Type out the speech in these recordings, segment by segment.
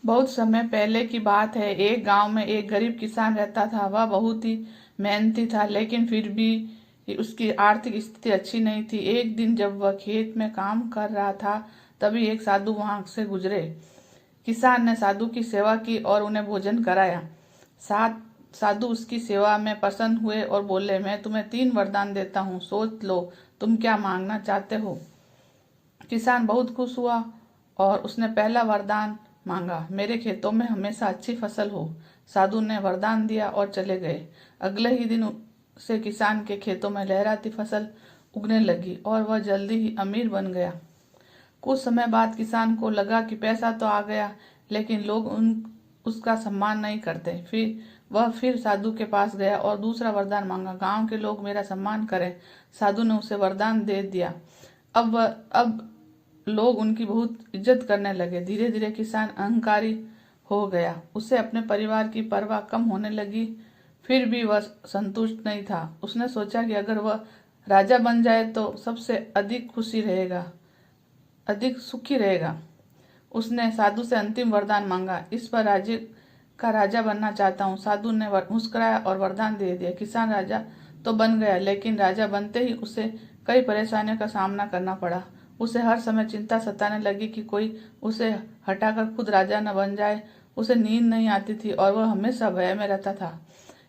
बहुत समय पहले की बात है। एक गांव में एक गरीब किसान रहता था। वह बहुत ही मेहनती था, लेकिन फिर भी उसकी आर्थिक स्थिति अच्छी नहीं थी। एक दिन जब वह खेत में काम कर रहा था, तभी एक साधु वहां से गुजरे। किसान ने साधु की सेवा की और उन्हें भोजन कराया। साधु उसकी सेवा में प्रसन्न हुए और बोले, मैं तुम्हें 3 वरदान देता हूँ, सोच लो तुम क्या मांगना चाहते हो। किसान बहुत खुश हुआ और उसने पहला वरदान मांगा, मेरे खेतों में हमेशा अच्छी फसल हो। साधु ने वरदान दिया और चले गए। अगले ही दिन से किसान के खेतों में लहराती फसल उगने लगी और वह जल्दी ही अमीर बन गया। कुछ समय बाद किसान को लगा कि पैसा तो आ गया, लेकिन लोग उसका सम्मान नहीं करते। वह फिर साधु के पास गया और दूसरा वरदान मांगा, गांव के लोग मेरा सम्मान करें। साधु ने उसे वरदान दे दिया। अब लोग उनकी बहुत इज्जत करने लगे। धीरे धीरे किसान अहंकारी हो गया। उसे अपने परिवार की परवाह कम होने लगी। फिर भी वह संतुष्ट नहीं था। उसने सोचा कि अगर वह राजा बन जाए तो सबसे अधिक सुखी रहेगा। उसने साधु से अंतिम वरदान मांगा, इस पर राज्य का राजा बनना चाहता हूँ। साधु ने मुस्कुराया और वरदान दे दिया। किसान राजा तो बन गया, लेकिन राजा बनते ही उसे कई परेशानियों का सामना करना पड़ा। उसे हर समय चिंता सताने लगी कि कोई उसे हटाकर खुद राजा न बन जाए। उसे नींद नहीं आती थी और वह हमेशा भय में रहता था।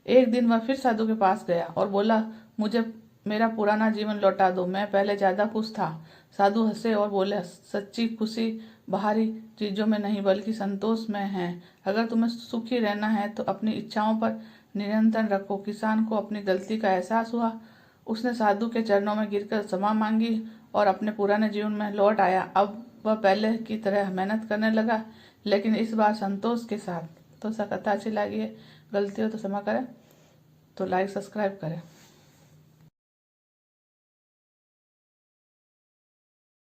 एक दिन वह फिर साधु के पास गया और बोला, मुझे मेरा पुराना जीवन लौटा दो, मैं पहले ज्यादा खुश था। साधु हंसे और बोले, सच्ची खुशी बाहरी चीजों में नहीं बल्कि संतोष में है। अगर तुम्हें सुखी रहना है तो अपनी इच्छाओं पर नियंत्रण रखो। किसान को अपनी गलती का एहसास हुआ। उसने साधु के चरणों में गिरकर क्षमा मांगी और अपने पुराने जीवन में लौट आया। अब वह पहले की तरह मेहनत करने लगा, लेकिन इस बार संतोष के साथ। तो कथा अच्छी लगी है, गलती हो तो क्षमा करें, तो लाइक सब्सक्राइब करें।